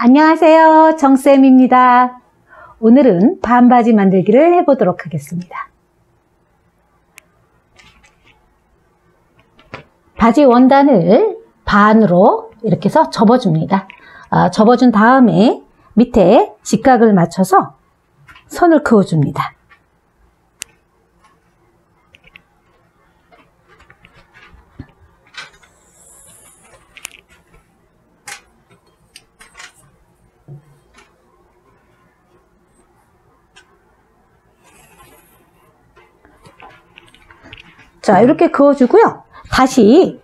안녕하세요, 정쌤입니다. 오늘은 반바지 만들기를 해보도록 하겠습니다. 바지 원단을 반으로 이렇게 해서 접어줍니다. 접어준 다음에 밑에 직각을 맞춰서 선을 그어줍니다. 자, 이렇게 그어주고요. 다시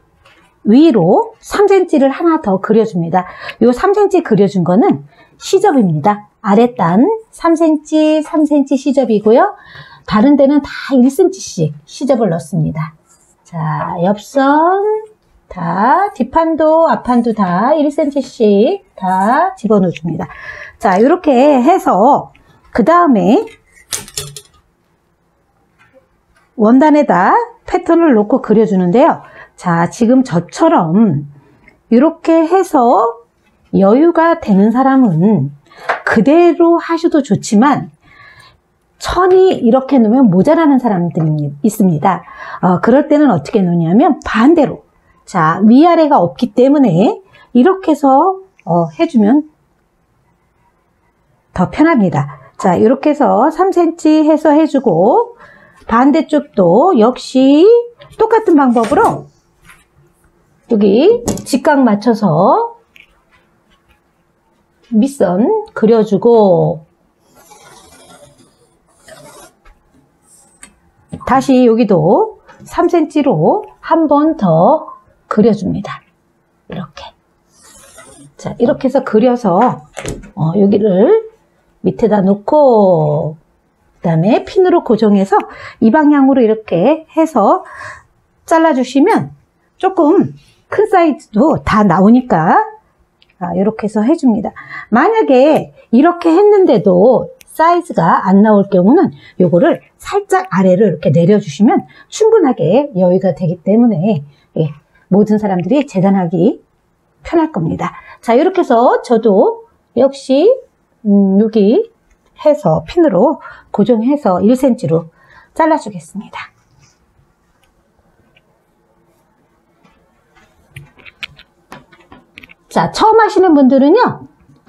위로 3cm를 하나 더 그려줍니다. 이 3cm 그려준 거는 시접입니다. 아랫단 3cm, 3cm 시접이고요. 다른 데는 다 1cm씩 시접을 넣습니다. 자, 옆선 다, 뒷판도 앞판도 다 1cm씩 다 집어넣어줍니다. 자, 이렇게 해서 그 다음에 원단에다 패턴을 놓고 그려주는데요. 자, 지금 저처럼 이렇게 해서 여유가 되는 사람은 그대로 하셔도 좋지만 천이 이렇게 놓으면 모자라는 사람들이 있습니다. 그럴 때는 어떻게 놓냐면 반대로, 자, 위아래가 없기 때문에 이렇게 해서 해주면 더 편합니다. 자, 이렇게 해서 3cm 해서 해주고 반대쪽도 역시 똑같은 방법으로 여기 직각 맞춰서 밑선 그려주고 다시 여기도 3cm로 한 번 더 그려줍니다. 이렇게. 자, 이렇게 해서 그려서 여기를 밑에다 놓고 그 다음에 핀으로 고정해서 이 방향으로 이렇게 해서 잘라주시면 조금 큰 사이즈도 다 나오니까 이렇게 해서 해줍니다. 만약에 이렇게 했는데도 사이즈가 안 나올 경우는 요거를 살짝 아래로 이렇게 내려주시면 충분하게 여유가 되기 때문에 모든 사람들이 재단하기 편할 겁니다. 자, 이렇게 해서 저도 역시 여기 해서 핀으로 고정해서 1cm로 잘라주겠습니다. 자, 처음 하시는 분들은요,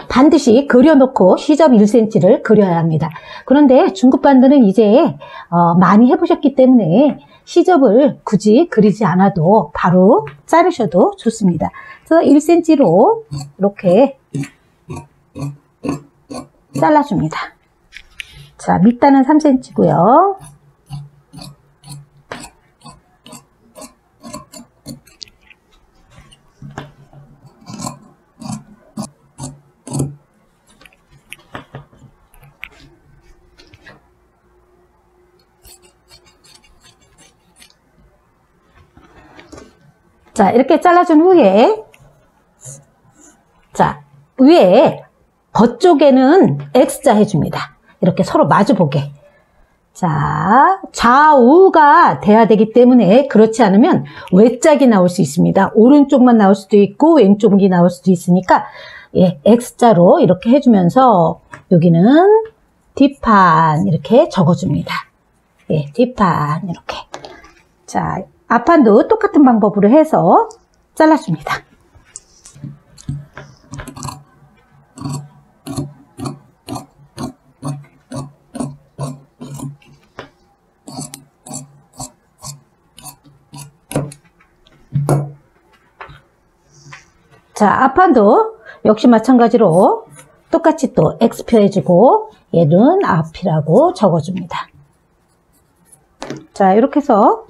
반드시 그려놓고 시접 1cm를 그려야 합니다. 그런데 중급반들은 이제 많이 해보셨기 때문에 시접을 굳이 그리지 않아도 바로 자르셔도 좋습니다. 그래서 1cm로 이렇게 잘라줍니다. 자, 밑단은 3cm고요. 자, 이렇게 잘라준 후에 자, 위에 겉쪽에는 X자 해줍니다. 이렇게 서로 마주보게. 자, 좌우가 돼야 되기 때문에 그렇지 않으면 외짝이 나올 수 있습니다. 오른쪽만 나올 수도 있고 왼쪽이 나올 수도 있으니까 X자로 이렇게 해주면서 여기는 뒷판 이렇게 적어줍니다. 뒷판 이렇게. 자, 앞판도 똑같은 방법으로 해서 잘라줍니다. 자, 앞판도 역시 마찬가지로 똑같이 또 X표 해주고 얘는 앞이라고 적어줍니다. 자, 이렇게 해서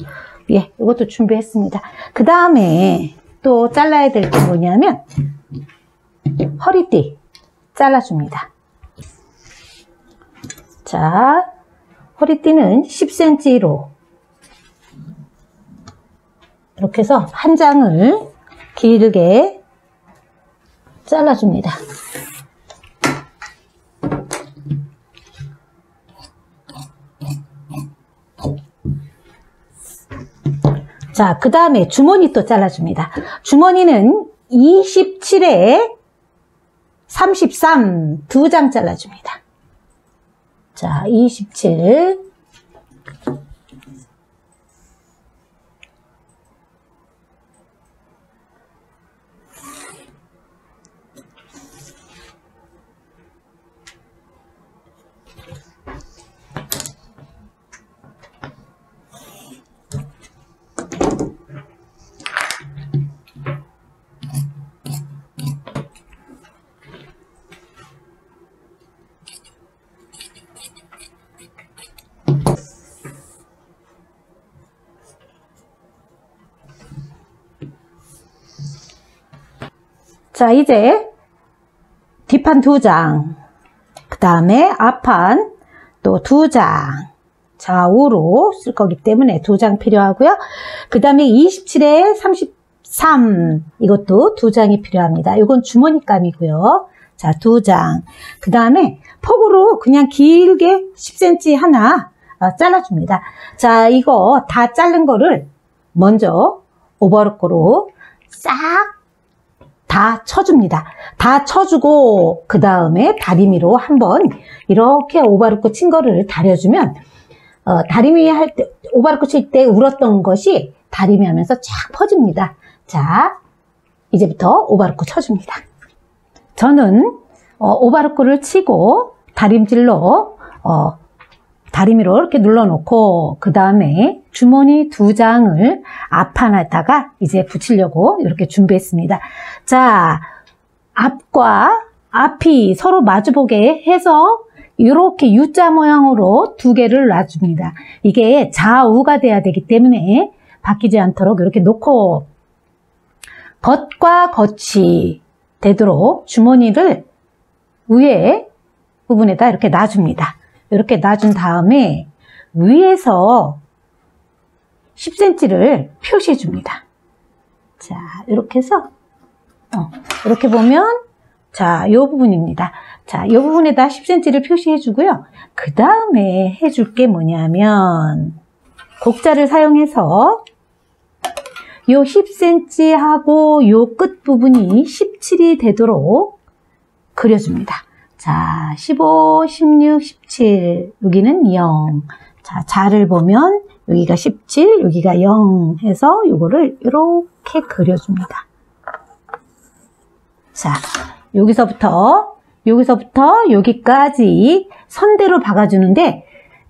이것도 준비했습니다. 그 다음에 또 잘라야 될 게 뭐냐면 허리띠 잘라줍니다. 자, 허리띠는 10cm로 이렇게 해서 한 장을 길게 잘라줍니다. 자, 그 다음에 주머니 또 잘라줍니다. 주머니는 27에 33 두 장 잘라줍니다. 자, 27. 자, 이제 뒷판 2장, 그 다음에 앞판 또 2장, 좌우로 쓸 거기 때문에 2장 필요하고요. 그 다음에 27에 33, 이것도 2장이 필요합니다. 이건 주머니감이고요. 자, 2장. 그 다음에 폭으로 그냥 길게 10cm 하나 잘라줍니다. 자, 이거 다 자른 거를 먼저 오버로커로 싹 다 쳐줍니다. 다 쳐주고 그 다음에 다리미로 한번 이렇게 오바르코 친 거를 다려주면 다리미 할 때 오바르코 칠 때 울었던 것이 다리미 하면서 쫙 퍼집니다. 자, 이제부터 오바르코 쳐줍니다. 저는 오바르코를 치고 다림질로 다리미로 이렇게 눌러놓고 그 다음에 주머니 2장을 앞판에다가 이제 붙이려고 이렇게 준비했습니다. 자, 앞과 앞이 서로 마주보게 해서 이렇게 U자 모양으로 2개를 놔줍니다. 이게 좌우가 돼야 되기 때문에 바뀌지 않도록 이렇게 놓고 겉과 겉이 되도록 주머니를 위에 부분에다 이렇게 놔줍니다. 이렇게 놔준 다음에 위에서 10cm를 표시해 줍니다. 자, 이렇게 해서 이렇게 보면 자, 요 부분입니다. 자, 요 부분에다 10cm를 표시해 주고요. 그 다음에 해줄 게 뭐냐면 곡자를 사용해서 요 10cm 하고 요 끝 부분이 17이 되도록 그려줍니다. 자, 15, 16, 17, 여기는 0. 자, 자를 보면 여기가 17, 여기가 0 해서 요거를 이렇게 그려줍니다. 자, 여기서부터 여기까지 선대로 박아주는데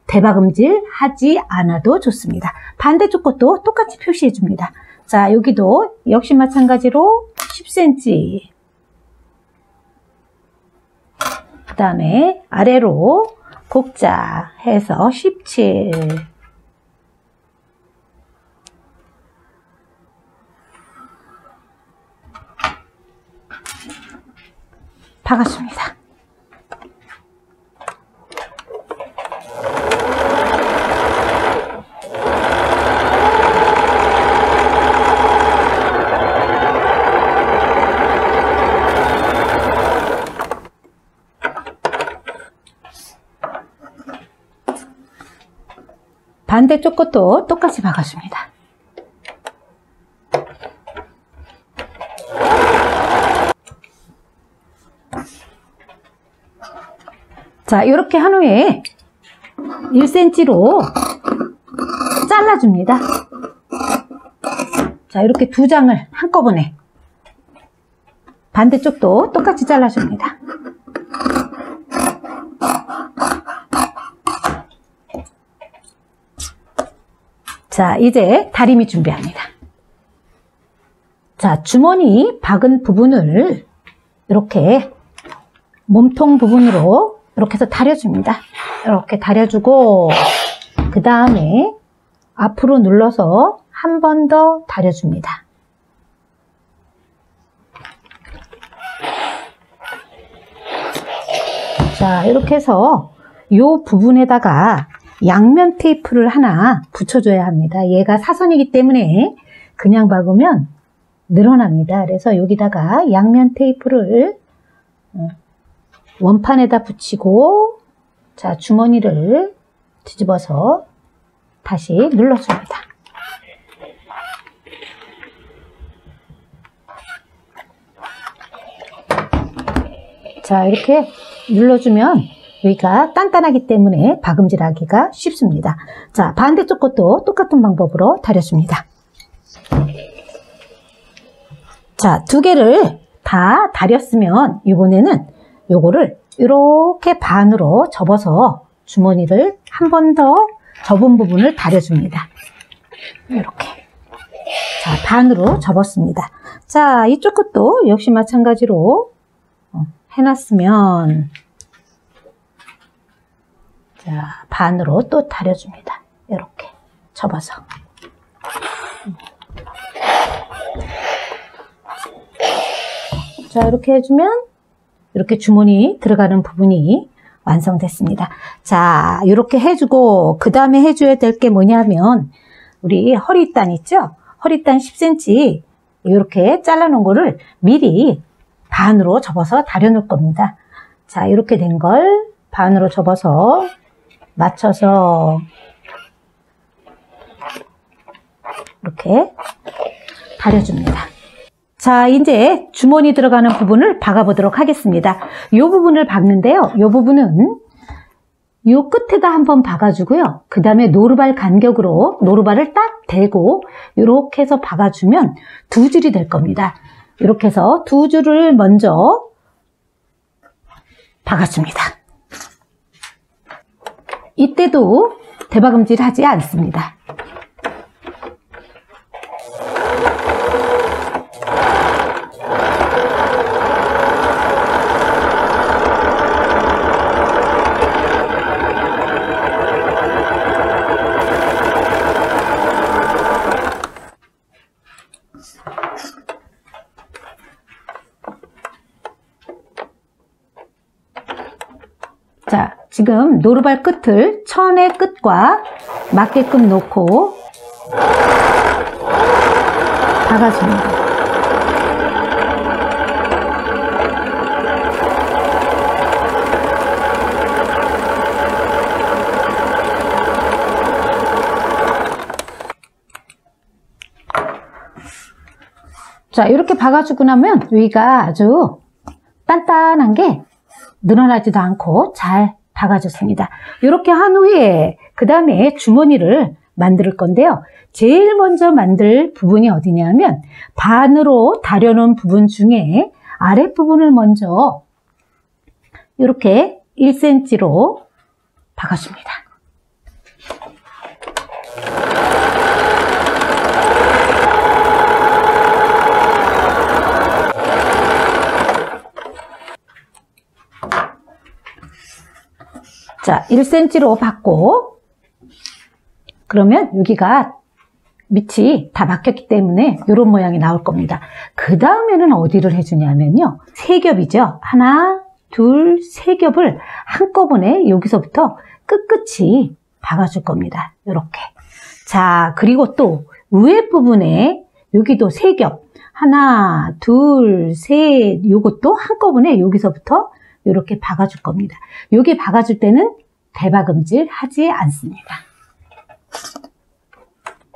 대박음질 하지 않아도 좋습니다. 반대쪽 것도 똑같이 표시해 줍니다. 자, 여기도 역시 마찬가지로 10cm. 그 다음에 아래로 곡자 해서 17. 박아줍니다. 반대쪽 것도 똑같이 박아줍니다. 자, 이렇게 한 후에 1cm로 잘라줍니다. 자, 이렇게 2장을 한꺼번에 반대쪽도 똑같이 잘라줍니다. 자, 이제 다리미 준비합니다. 자, 주머니 박은 부분을 이렇게 몸통 부분으로 이렇게 해서 다려줍니다. 이렇게 다려주고 그 다음에 앞으로 눌러서 한 번 더 다려줍니다. 자, 이렇게 해서 이 부분에다가 양면 테이프를 하나 붙여줘야 합니다. 얘가 사선이기 때문에 그냥 박으면 늘어납니다. 그래서 여기다가 양면 테이프를 원판에다 붙이고 자, 주머니를 뒤집어서 다시 눌러줍니다. 자, 이렇게 눌러주면 여기가 단단하기 때문에 박음질하기가 쉽습니다. 자, 반대쪽 것도 똑같은 방법으로 다려줍니다. 자, 두 개를 다 다렸으면 이번에는 요거를 이렇게 반으로 접어서 주머니를 한 번 더 접은 부분을 다려줍니다. 이렇게. 자, 반으로 접었습니다. 자, 이쪽 것도 역시 마찬가지로 해놨으면 자, 반으로 또 다려줍니다. 이렇게 접어서. 자, 이렇게 해주면 이렇게 주머니 들어가는 부분이 완성됐습니다. 자, 이렇게 해주고 그 다음에 해줘야 될 게 뭐냐면 우리 허리단 있죠? 허리단 10cm 이렇게 잘라놓은 거를 미리 반으로 접어서 다려놓을 겁니다. 자, 이렇게 된 걸 반으로 접어서 맞춰서 이렇게 다려줍니다. 자, 이제 주머니 들어가는 부분을 박아보도록 하겠습니다. 이 부분을 박는데요. 이 부분은 이 끝에다 한번 박아주고요. 그 다음에 노루발 간격으로 노루발을 딱 대고 이렇게 해서 박아주면 두 줄이 될 겁니다. 이렇게 해서 두 줄을 먼저 박아줍니다. 이때도 대박음질 하지 않습니다. 자, 지금 노루발 끝을 천의 끝과 맞게끔 놓고 박아줍니다. 자, 이렇게 박아주고 나면 여기가 아주 단단한 게 늘어나지도 않고 잘 박아줬습니다. 이렇게 한 후에 그 다음에 주머니를 만들 건데요. 제일 먼저 만들 부분이 어디냐면 반으로 다려놓은 부분 중에 아랫부분을 먼저 이렇게 1cm로 박아줍니다. 자, 1cm로 박고 그러면 여기가 밑이 다 막혔기 때문에 이런 모양이 나올 겁니다. 그 다음에는 어디를 해주냐면요. 세 겹이죠. 하나, 둘, 세 겹을 한꺼번에 여기서부터 끝끝이 박아줄 겁니다. 이렇게. 자, 그리고 또 위에 부분에 여기도 세 겹. 하나, 둘, 셋. 요것도 한꺼번에 여기서부터 이렇게 박아줄 겁니다. 여기 박아줄 때는 대박음질 하지 않습니다.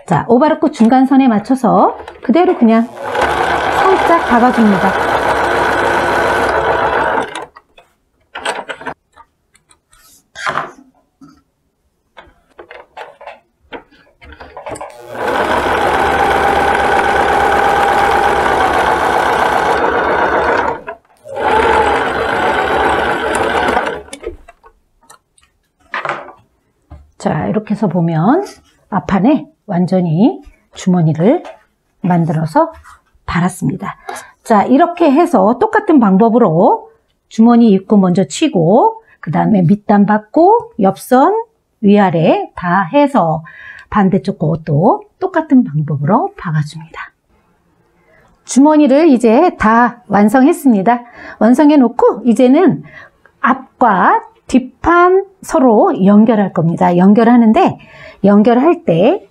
자, 오바르크 중간선에 맞춰서 그대로 그냥 살짝 박아줍니다. 자, 이렇게 해서 보면 앞판에 완전히 주머니를 만들어서 달았습니다. 자, 이렇게 해서 똑같은 방법으로 주머니 입구 먼저 치고 그 다음에 밑단 받고 옆선 위아래 다 해서 반대쪽 것도 똑같은 방법으로 박아줍니다. 주머니를 이제 다 완성했습니다. 완성해 놓고 이제는 앞과 뒷판 서로 연결할 겁니다. 연결하는데 연결할 때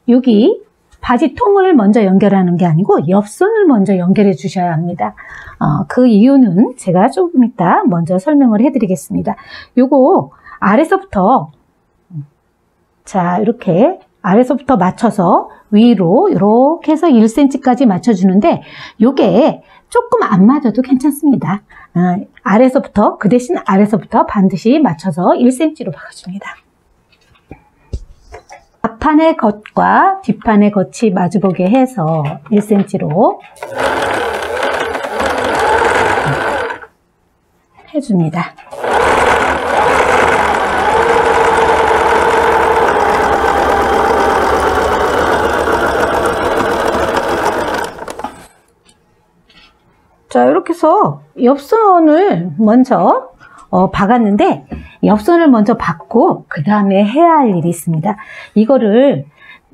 여기 바지 통을 먼저 연결하는 게 아니고 옆선을 먼저 연결해 주셔야 합니다. 그 이유는 제가 조금 이따 먼저 설명을 해 드리겠습니다. 요거 아래서부터 자, 이렇게 아래서부터 맞춰서 위로 이렇게 해서 1cm까지 맞춰주는데 요게 조금 안 맞아도 괜찮습니다. 아래서부터 그 대신 아래서부터 반드시 맞춰서 1cm로 박아줍니다. 앞판의 겉과 뒷판의 겉이 마주보게 해서 1cm로 해줍니다. 자, 이렇게 해서 옆선을 먼저 박았는데 옆선을 먼저 박고 그 다음에 해야 할 일이 있습니다. 이거를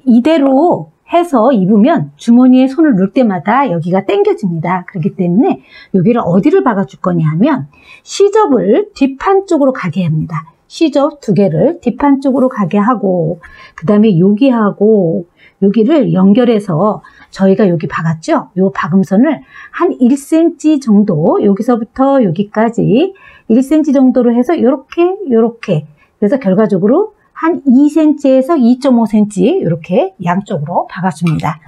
이대로 해서 입으면 주머니에 손을 넣을 때마다 여기가 당겨집니다. 그렇기 때문에 여기를 어디를 박아줄 거냐 하면 시접을 뒷판 쪽으로 가게 합니다. 시접 두 개를 뒷판 쪽으로 가게 하고 그 다음에 여기하고 여기를 연결해서 저희가 여기 박았죠? 요 박음선을 한 1cm 정도 여기서부터 여기까지 1cm 정도로 해서 요렇게 그래서 결과적으로 한 2cm에서 2.5cm 이렇게 양쪽으로 박아줍니다.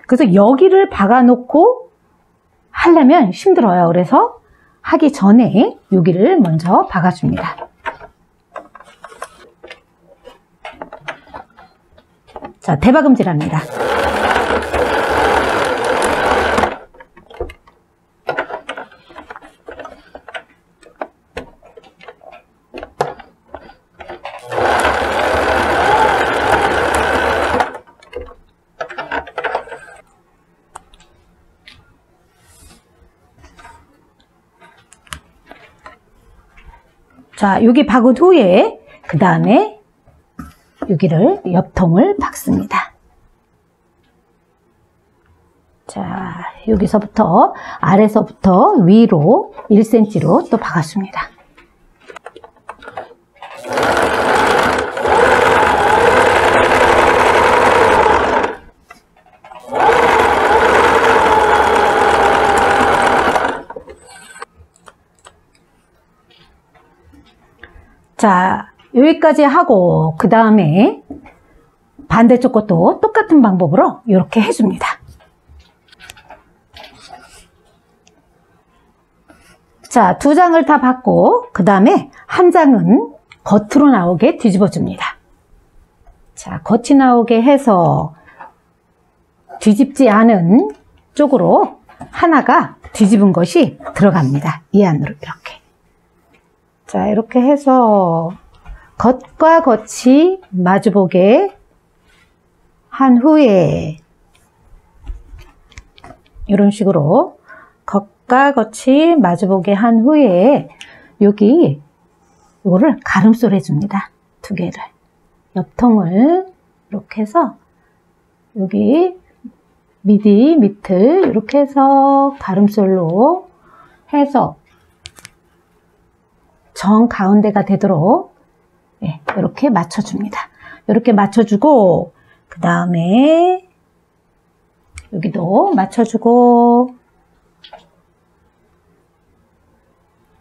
그래서 여기를 박아놓고 하려면 힘들어요. 그래서 하기 전에 여기를 먼저 박아줍니다. 자, 대박음질합니다. 자, 여기 박은 후에 그 다음에 여기를 옆통을 박습니다. 자, 여기서부터 아래서부터 위로 1cm로 또 박아줍니다. 자, 여기까지 하고 그 다음에 반대쪽 것도 똑같은 방법으로 이렇게 해줍니다. 자, 두 장을 다 받고 그 다음에 한 장은 겉으로 나오게 뒤집어 줍니다. 자, 겉이 나오게 해서 뒤집지 않은 쪽으로 하나가 뒤집은 것이 들어갑니다. 이 안으로 이렇게. 자, 이렇게 해서 겉과 겉이 마주보게 한 후에 이런 식으로 겉과 겉이 마주보게 한 후에 여기 이거를 가름솔 해줍니다. 두 개를. 옆통을 이렇게 해서 여기 미디, 밑을 이렇게 해서 가름솔로 해서 정 가운데가 되도록 이렇게 맞춰줍니다. 이렇게 맞춰주고 그 다음에 여기도 맞춰주고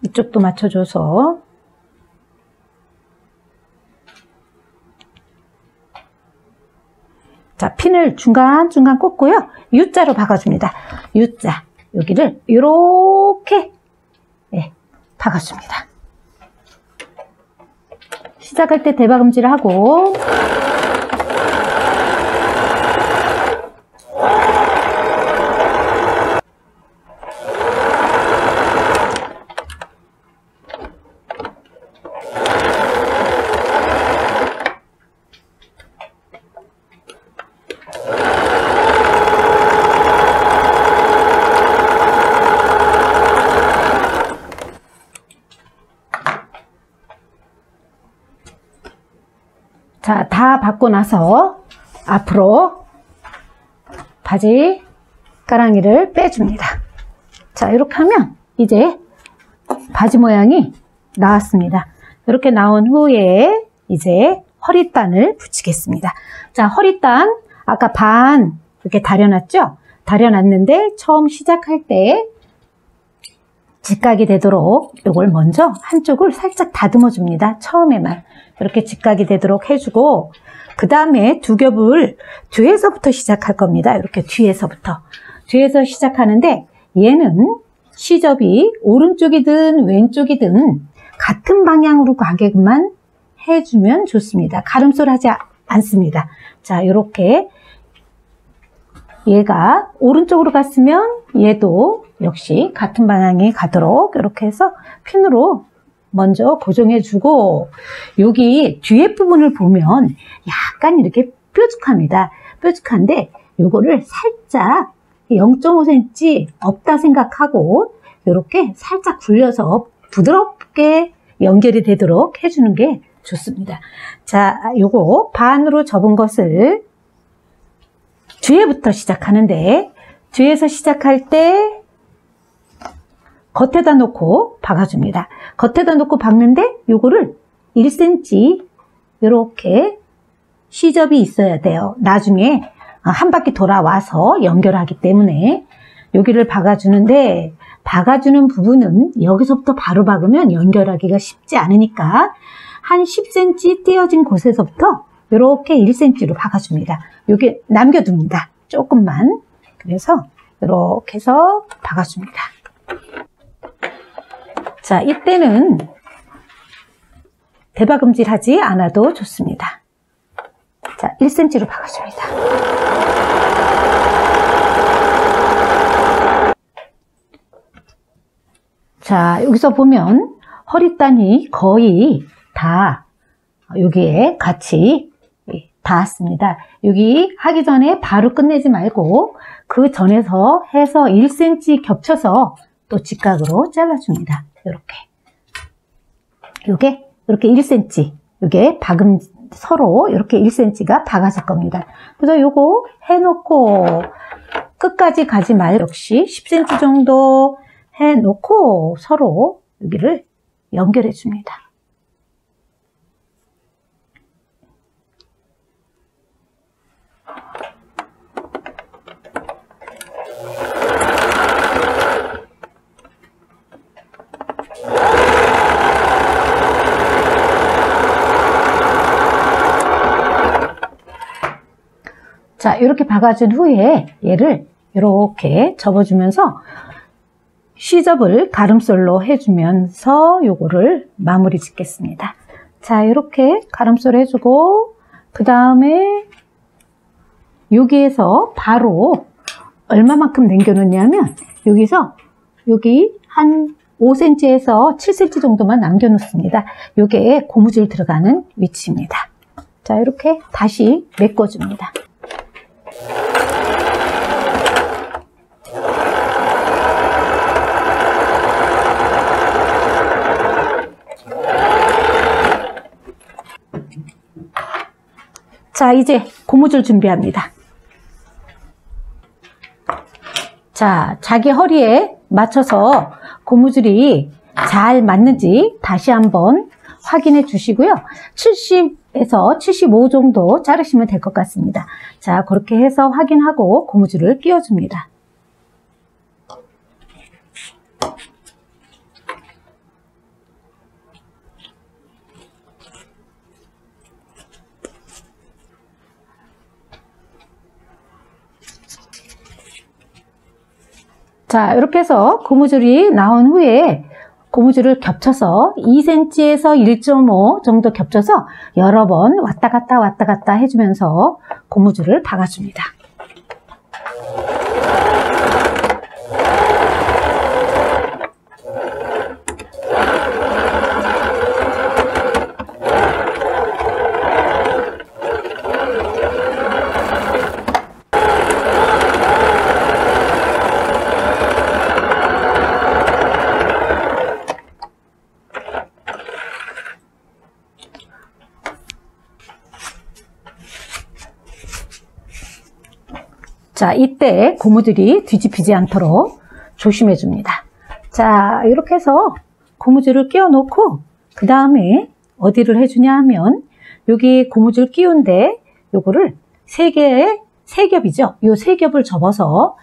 이쪽도 맞춰줘서 자, 핀을 중간중간 꽂고요. U자로 박아줍니다. U자 여기를 이렇게 박아줍니다. 시작할 때 대박음질을 하고 자, 다 받고 나서 앞으로 바지 가랑이를 빼줍니다. 자, 이렇게 하면 이제 바지 모양이 나왔습니다. 이렇게 나온 후에 이제 허리단을 붙이겠습니다. 자, 허리단 아까 반 이렇게 다려놨죠? 다려놨는데 처음 시작할 때 직각이 되도록 이걸 먼저 한쪽을 살짝 다듬어 줍니다. 처음에만. 이렇게 직각이 되도록 해주고, 그 다음에 두 겹을 뒤에서부터 시작할 겁니다. 이렇게 뒤에서부터. 뒤에서 시작하는데 얘는 시접이 오른쪽이든 왼쪽이든 같은 방향으로 가게만 해주면 좋습니다. 가름소리 하지 않습니다. 자, 이렇게 얘가 오른쪽으로 갔으면 얘도 역시 같은 방향에 가도록 이렇게 해서 핀으로 먼저 고정해주고, 여기 뒤에 부분을 보면 약간 이렇게 뾰족합니다. 뾰족한데 요거를 살짝 0.5cm 없다 생각하고 이렇게 살짝 굴려서 부드럽게 연결이 되도록 해주는 게 좋습니다. 자, 요거 반으로 접은 것을 뒤에부터 시작하는데, 뒤에서 시작할 때 겉에다 놓고 박아줍니다. 겉에다 놓고 박는데 요거를 1cm 이렇게 시접이 있어야 돼요. 나중에 한 바퀴 돌아와서 연결하기 때문에 여기를 박아주는데, 박아주는 부분은 여기서부터 바로 박으면 연결하기가 쉽지 않으니까 한 10cm 띄어진 곳에서부터 이렇게 1cm로 박아줍니다. 여기 남겨둡니다. 조금만. 그래서 이렇게 해서 박아줍니다. 자, 이때는 대박음질 하지 않아도 좋습니다. 자, 1cm로 박아줍니다. 자, 여기서 보면 허리단이 거의 다 여기에 같이 닿았습니다. 여기 하기 전에 바로 끝내지 말고 그 전에서 해서 1cm 겹쳐서 또 직각으로 잘라줍니다. 이렇게. 요게 이렇게 1cm, 요게 박음 서로 이렇게 1cm가 박아질 겁니다. 그래서 요거 해놓고 끝까지 가지 말고 역시 10cm 정도 해놓고 서로 여기를 연결해 줍니다. 자, 이렇게 박아준 후에 얘를 이렇게 접어주면서 시접을 가름솔로 해주면서 요거를 마무리 짓겠습니다. 자, 이렇게 가름솔 해주고, 그 다음에 여기에서 바로 얼마만큼 남겨놓냐면, 여기서 여기 한 5cm에서 7cm 정도만 남겨놓습니다. 요게 고무줄 들어가는 위치입니다. 자, 이렇게 다시 메꿔줍니다. 자, 이제 고무줄 준비합니다. 자, 자기 허리에 맞춰서 고무줄이 잘 맞는지 다시 한번 확인해 주시고요. 70에서 75 정도 자르시면 될 것 같습니다. 자, 그렇게 해서 확인하고 고무줄을 끼워줍니다. 자, 이렇게 해서 고무줄이 나온 후에 고무줄을 겹쳐서 2cm에서 1.5 정도 겹쳐서 여러 번 왔다 갔다 해주면서 고무줄을 박아줍니다. 자, 이때 고무줄이 뒤집히지 않도록 조심해 줍니다. 자, 이렇게 해서 고무줄을 끼워 놓고 그 다음에 어디를 해주냐 하면 여기 고무줄 끼운데 요거를 세 겹이죠. 요 세 겹을 접어서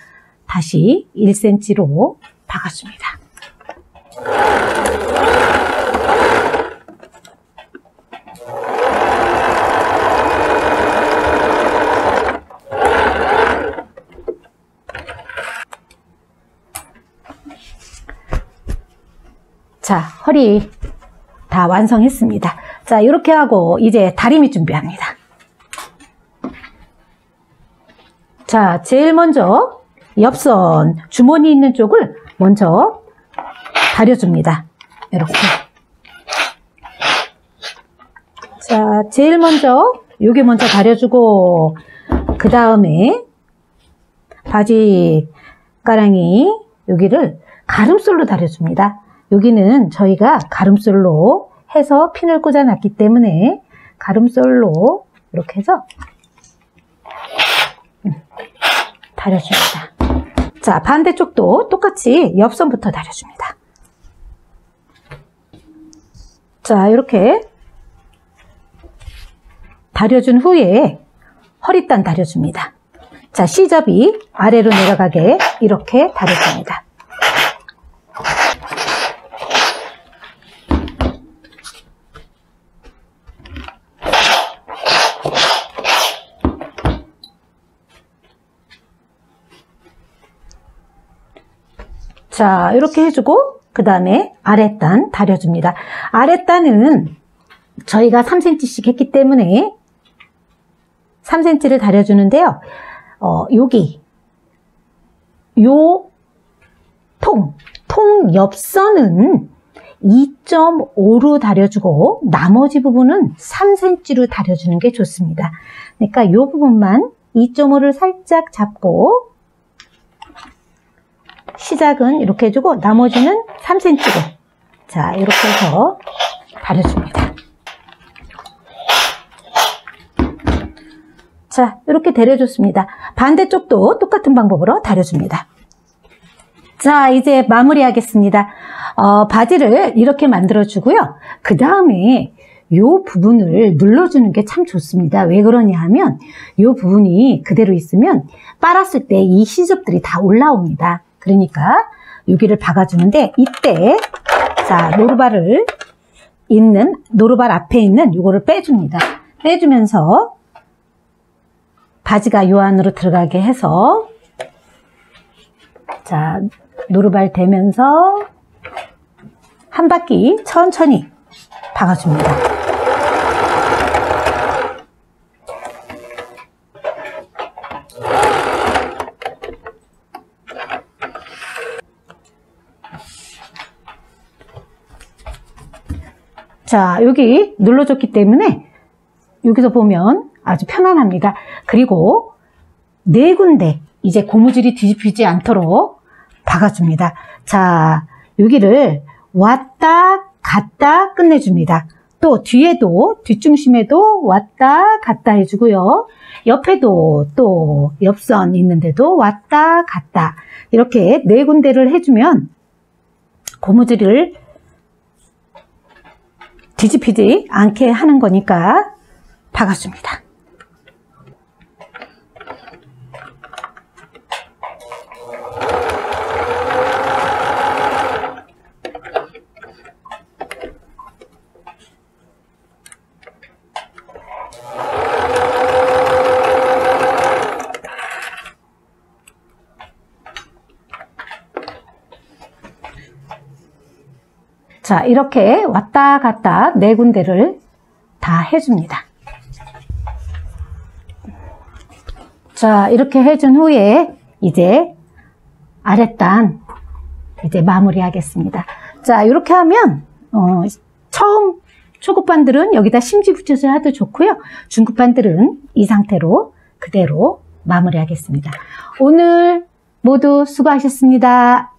다시 1cm로 박아줍니다. 자, 허리 다 완성했습니다. 자, 이렇게 하고 이제 다리밑 준비합니다. 자, 제일 먼저 옆선 주머니 있는 쪽을 먼저 다려줍니다. 이렇게. 자, 제일 먼저 여기 먼저 다려주고 그 다음에 바지 가랑이 여기를 가름솔로 다려줍니다. 여기는 저희가 가름솔로 해서 핀을 꽂아놨기 때문에 가름솔로 이렇게 해서 다려줍니다. 자, 반대쪽도 똑같이 옆선부터 다려줍니다. 자, 이렇게 다려준 후에 허리단 다려줍니다. 자, C접이 아래로 내려가게 이렇게 다려줍니다. 자, 이렇게 해주고 그 다음에 아랫단 다려줍니다. 아랫단은 저희가 3cm씩 했기 때문에 3cm를 다려주는데요. 여기 요 통 옆선은 2.5로 다려주고 나머지 부분은 3cm로 다려주는 게 좋습니다. 그러니까 이 부분만 2.5를 살짝 잡고 시작은 이렇게 해주고 나머지는 3cm로 자, 이렇게 해서 다려줍니다. 자, 이렇게 다려줬습니다. 반대쪽도 똑같은 방법으로 다려줍니다. 자, 이제 마무리하겠습니다. 바지를 이렇게 만들어주고요. 그 다음에 이 부분을 눌러주는 게 참 좋습니다. 왜 그러냐 하면 이 부분이 그대로 있으면 빨았을 때 이 시접들이 다 올라옵니다. 그러니까 여기를 박아주는데 이때 자, 노루발 앞에 있는 이거를 빼줍니다. 빼주면서 바지가 요 안으로 들어가게 해서 자, 노루발 대면서 한 바퀴 천천히 박아줍니다. 자, 여기 눌러줬기 때문에 여기서 보면 아주 편안합니다. 그리고 네 군데 이제 고무줄이 뒤집히지 않도록 박아줍니다. 자, 여기를 왔다 갔다 끝내줍니다. 또 뒤에도 뒷중심에도 왔다 갔다 해주고요. 옆에도 또 옆선 있는데도 왔다 갔다 이렇게 네 군데를 해주면 고무줄을 뒤집히지 않게 하는 거니까 박아줍니다. 자, 이렇게 왔다 갔다 네 군데를 다 해줍니다. 자, 이렇게 해준 후에 이제 아랫단 이제 마무리 하겠습니다. 자, 이렇게 하면 처음 초급반들은 여기다 심지 붙여서 해도 좋고요. 중급반들은 이 상태로 그대로 마무리 하겠습니다. 오늘 모두 수고하셨습니다.